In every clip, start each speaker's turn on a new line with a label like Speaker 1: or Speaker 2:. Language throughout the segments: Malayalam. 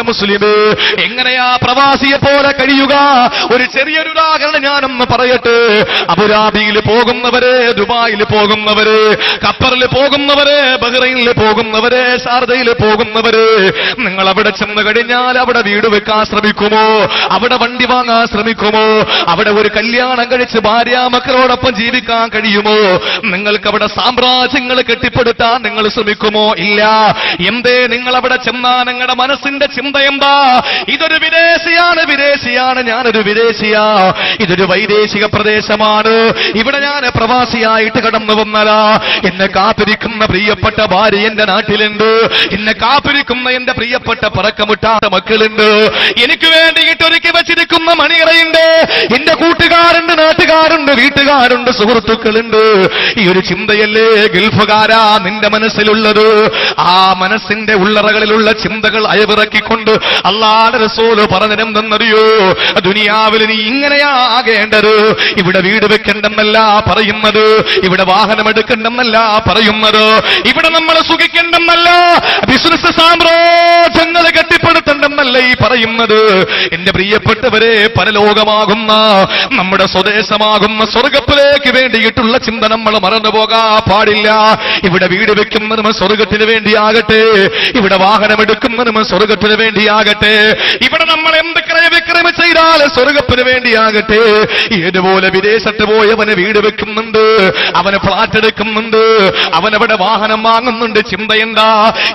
Speaker 1: മുസ്ലിമേ, എങ്ങനെയാ പ്രവാസിയെ പോലെ കഴിയുക? ഒരു ചെറിയൊരു ഉദാഹരണം ഞാനൊന്ന് പറയട്ടെ. അബുദാബിയിൽ പോകുന്നവര്, ദുബായിൽ പോകുന്നവര്, ഖത്തറിൽ പോകുന്നവര്, ബഹ്റൈനിൽ പോകുന്നവര്, ഷാർജയിൽ പോകുന്നവര്, നിങ്ങൾ അവിടെ ചെന്ന് കഴിഞ്ഞാൽ അവിടെ വീട് വെക്കാൻ ശ്രമിക്കുമോ? അവിടെ വണ്ടി വാങ്ങാൻ ശ്രമിക്കുമോ? അവിടെ ഒരു കല്യാണം കഴിച്ച് ഭാര്യ മക്കളോടൊപ്പം ജീവിക്കാൻ കഴിയുമോ? നിങ്ങൾക്ക് അവിടെ സാമ്രാജ്യങ്ങൾ കെട്ടിപ്പടുത്താൻ നിങ്ങൾ ശ്രമിക്കുമോ? ഇല്ല. എന്തേ? നിങ്ങൾ അവിടെ ചെന്നാ നിങ്ങളുടെ മനസ്സിന്റെ ചിന്ത എന്താ? ഇതൊരു വിദേശിയാണ്, വിദേശിയാണ്, ഞാനൊരു വിദേശിയാ, ഇതൊരു വൈദേശിക പ്രദേശമാണ്, ഇവിടെ ഞാൻ പ്രവാസിയായിട്ട് കടന്നു വന്നതാ, എന്നെ കാത്തിരിക്കുന്ന പ്രിയപ്പെട്ട ഭാര്യ എന്റെ നാട്ടിലുണ്ട്, എന്നെ കാത്തിരിക്കുന്ന എന്റെ പ്രിയപ്പെട്ട പറക്കമുട്ടാത്ത മക്കളുണ്ട്, എനിക്ക് വേണ്ടിയിട്ട് ഒരുക്കി വച്ചിരിക്കുന്ന മണിയറയുണ്ട്, എന്റെ കൂട്ടുകാരുണ്ട്, നാട്ടുകാരുണ്ട്, വീട്ടുകാരുണ്ട്, സുഹൃത്തുക്കളുണ്ട്. ഈ ഒരു ചിന്തയല്ലേ ഗൾഫുകാരാ നിന്റെ മനസ്സിലുള്ളത്? ആ മനസ്സിന്റെ ഉള്ളറകളിലുള്ള ചിന്തകൾ അയവിറക്കിക്കൊണ്ട് അല്ലാഹുവിന്റെ റസൂൽ പറഞ്ഞതെന്തെന്നറിയോ? ദുനിയാവിൽ നീ ഇങ്ങനെയാ ആകേണ്ടത്. ഇവിടെ വീട് വെക്കണ്ടെന്നല്ല പറയുന്നത്, ഇവിടെ വാഹനം എടുക്കണ്ടെന്നല്ല പറയുന്നത്, ഇവിടെ നമ്മൾ സുഖിക്കണ്ടെന്നല്ല, ബിസിനസ് സാമ്രാജ്യങ്ങൾ കെട്ടിപ്പടുത്തണ്ടെന്നല്ല ഈ പറയുന്നത്. എന്റെ പ്രിയപ്പെട്ടവരെ, പരലോകമാകുന്ന നമ്മുടെ സ്വദേശമാകുന്ന സ്വർഗത്തിലേക്ക് വേണ്ടിയിട്ടുള്ള ചിന്ത നമ്മൾ മറന്നുപോകാൻ പാടില്ല. ഇവിടെ വീട് വെക്കുന്നതും സ്വർഗത്തിന് വേണ്ടിയാകട്ടെ, ഇവിടെ വാഹനം എടുക്കുന്നതും സ്വർഗത്തിന് വേണ്ടിയാകട്ടെ, ഇവിടെ നമ്മൾ എന്ത് ക്രയവിക്രയം ചെയ്താൽ സ്വർഗത്തിന് വേണ്ടിയാകട്ടെ. ഏതുപോലെ വിദേശത്ത് പോയവന് വീട് വെക്കുന്നുണ്ട്, അവന് ഫ്ലാറ്റ് എടുക്കുന്നുണ്ട്, അവനവിടെ വാഹനം വാങ്ങുന്നുണ്ട്. ചിന്ത എന്താ?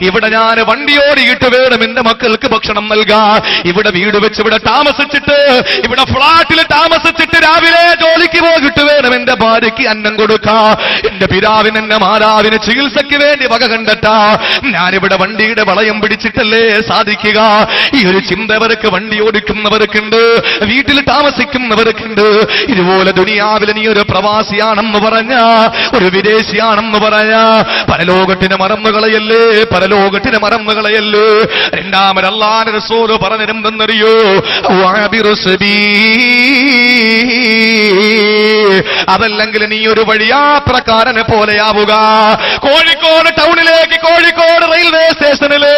Speaker 1: ഇവിടെ ഞാൻ വണ്ടി ഓടിയിട്ട് വേണം എന്റെ മക്കൾക്ക് ഭക്ഷണം നൽകാൻ. ഇവിടെ വീട് വെച്ച് ഇവിടെ താമസിച്ചിട്ട്, ഇവിടെ ഫ്ലാറ്റിൽ താമസിച്ചിട്ട് രാവിലെ ജോലിക്ക് പോയിട്ട് വേണം എന്റെ ഭാര്യയ്ക്ക് അന്നം കൊടുക്കാൻ, എന്റെ പിതാവിന് എന്റെ മാതാവിന് ചികിത്സയ്ക്ക് വേണ്ടി വക കണ്ടെത്താ. ഞാനിവിടെ വണ്ടിയുടെ വളയം പിടിച്ചിട്ടല്ലേ സാധിക്കുക? ഈ ഒരു ചിന്ത അവർക്ക് വണ്ടി ഓടിക്കുന്നവർക്കുണ്ട്, വീട്ടിൽ താമസിക്കുന്നവർക്കുണ്ട്. ഇതുപോലെ ദുനിയാവിൽ നീ ഒരു പ്രവാസിയാണെന്ന് പറഞ്ഞ, ഒരു വിദേശിയാണെന്ന് പറഞ്ഞ, പരലോകത്തിന് മറന്നുകളയല്ലേ, പരലോകത്തിന് മറന്നുകളയല്ലേ. രണ്ടാമത് അല്ലാഹുവിന്റെ റസൂൽ പറഞ്ഞിരുന്നെന്നറിയോ? അതല്ലെങ്കിൽ നീ ഒരു വഴിയാത്രക്കാരനെ പോലെയാവുക. കോഴിക്കോട് ടൗണിലേക്ക്, കോഴിക്കോട് റെയിൽവേ സ്റ്റേഷനില്,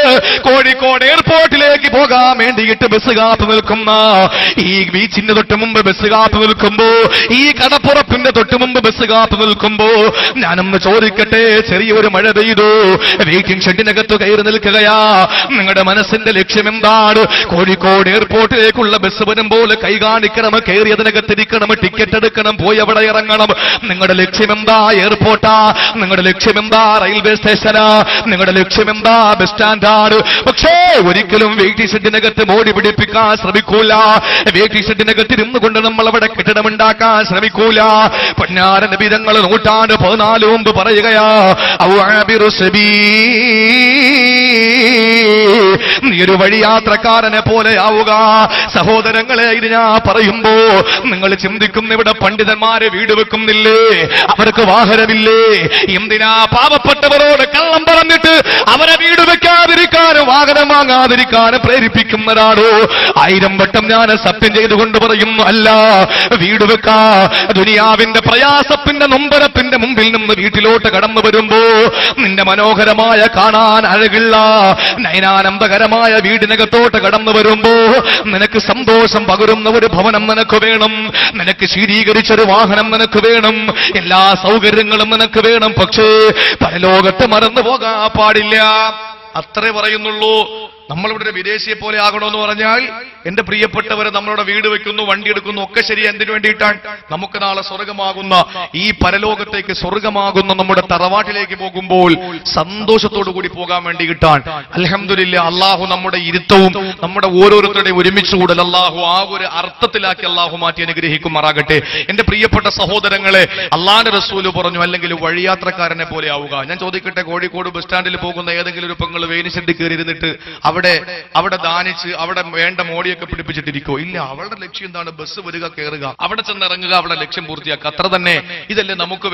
Speaker 1: കോഴിക്കോട് എയർപോർട്ടിലേക്ക് പോകാൻ വേണ്ടിയിട്ട് ബസ് കാത്തു നിൽക്കുന്ന, ഈ ബീച്ചിന്റെ തൊട്ട് മുമ്പ് ബസ് കാത്തു നിൽക്കുമ്പോ, ഈ കടപ്പുറപ്പിന്റെ തൊട്ട് മുമ്പ് ബസ് കാത്തു നിൽക്കുമ്പോ ഞാനൊന്ന് ചോദിക്കട്ടെ, ചെറിയൊരു മഴ പെയ്തു, വെയിറ്റിംഗ് ഷെഡിനകത്ത് കയറി നിൽക്കുകയാ, നിങ്ങളുടെ മനസ്സിന്റെ ലക്ഷ്യം എന്താണ്? കോഴിക്കോട് എയർപോർട്ടിലേക്കുള്ള ബസ് വരുമ്പോൾ കൈ കാണിക്കണം, കയറി അതിനകത്തിരിക്കണം, ടിക്കറ്റ് എടുക്കണം, പോയി അവിടെ ഇറങ്ങണം. നിങ്ങളുടെ ലക്ഷ്യം എന്താ? എയർപോർട്ടാ? നിങ്ങളുടെ ലക്ഷ്യം എന്താ? റെയിൽവേ സ്റ്റേഷനാ? നിങ്ങളുടെ ലക്ഷ്യം എന്താ? ബസ് സ്റ്റാൻഡാണ്. പക്ഷേ ഒരിക്കലും വെയിറ്റിംഗ് ഷെഡിനകത്ത് മോടി പിടിപ്പിക്കാൻ ശ്രമിക്കൂല, വെയിറ്റിംഗ് ഷെഡിനകത്ത് ഇരുന്നു കൊണ്ട് നമ്മൾ അവിടെ കെട്ടിടമുണ്ടാക്കാൻ ശ്രമിക്കൂല. പൊന്നാര നബി തങ്ങൾ നൂറ്റാണ്ട് 14 മുമ്പ് പറയുകയാ, നീ ഒരു വഴിയാത്രക്കാരനെ പോലെ ആവുക. സഹോദരങ്ങളെ, ഇത് ഞാൻ പറയുമ്പോ നിങ്ങൾ ചിന്തിക്കുന്ന, ഇവിടെ പണ്ഡിതന്മാരെ വീട് വെക്കുന്നില്ലേ, അവർക്ക് വാഹനമില്ലേ? എന്തിനാ പാവപ്പെട്ടവരോട് കള്ളം പറഞ്ഞിട്ട് അവരെ വീട് വെക്കാതിരിക്കാനും വാഹനം വാങ്ങാതിരിക്കാനും പ്രേരിപ്പിക്കുന്നതാണോ? 1000 വട്ടം ഞാൻ സത്യം ചെയ്തുകൊണ്ട് പറയുന്നു, അല്ല. വീട് വെക്കാ, ദുനിയാവിന്റെ പ്രയാസത്തിന്റെ നൊമ്പരത്തിന്റെ മുമ്പിൽ നിന്ന് വീട്ടിലോട്ട് കടന്നു വരുമ്പോ നിന്റെ മനോഹരമായ, കാണാൻ അഴകുള്ള, നയനാനന്ദകരമായ വീടിനകത്തോട്ട് കടന്നു വരുമ്പോ നിനക്ക് സന്തോഷം പകരുന്ന ഒരു ഭവനം നിനക്ക് വേണം, നിനക്ക് ശീതീകരിച്ചൊരു വാഹനം നിനക്ക് വേണം, എല്ലാ സൗകര്യങ്ങളും നിനക്ക് വേണം. പക്ഷേ പരലോകത്ത് മറന്നു പോകാൻ പാടില്ല. അത്രേ പറയുന്നുള്ളൂ. നമ്മളിവിടെ ഒരു വിദേശിയെ പോലെ ആകണമെന്ന് പറഞ്ഞാൽ, എന്റെ പ്രിയപ്പെട്ടവരെ, നമ്മളുടെ വീട് വെക്കുന്നു, വണ്ടി എടുക്കുന്നു, ഒക്കെ ശരി. എന്തിനു വേണ്ടിയിട്ടാണ്? നമുക്ക് നാളെ സ്വർഗമാകുന്ന, ഈ പരലോകത്തേക്ക് സ്വർഗമാകുന്ന നമ്മുടെ തറവാട്ടിലേക്ക് പോകുമ്പോൾ സന്തോഷത്തോടു കൂടി പോകാൻ വേണ്ടിയിട്ടാണ്. അൽഹംദുലില്ലാഹ്, അള്ളാഹു നമ്മുടെ ഇരുത്തവും നമ്മുടെ ഓരോരുത്തരുടെയും ഒരുമിച്ച് കൂടൽ അള്ളാഹു ആ ഒരു അർത്ഥത്തിലാക്കി അള്ളാഹു മാറ്റി അനുഗ്രഹിക്കുമാറാകട്ടെ. എന്റെ പ്രിയപ്പെട്ട സഹോദരങ്ങളെ, അള്ളാഹുവിന്റെ റസൂല് പറഞ്ഞു, അല്ലെങ്കിൽ വഴിയാത്രക്കാരനെ പോലെ ആവുക. ഞാൻ ചോദിക്കട്ടെ, കോഴിക്കോട് ബസ് സ്റ്റാൻഡിൽ പോകുന്ന ഏതെങ്കിലും ഒരു പെങ്ങൾ വെയിൻ ഷെഡ് കയറി ഇരുന്നിട്ട് അവിടെ ദാനിച്ച് അവിടെ വേണ്ട മോടിയൊക്കെ പിടിപ്പിച്ചിട്ടിരിക്കോ? ഇല്ല. അവളുടെ ലക്ഷ്യം എന്താണ്? ബസ് വരിക, കയറുക, അവിടെ ചെന്നിറങ്ങുക, അവളുടെ ലക്ഷ്യം പൂർത്തിയാക്കുക, അത്ര തന്നെ. ഇതല്ലേ നമുക്ക്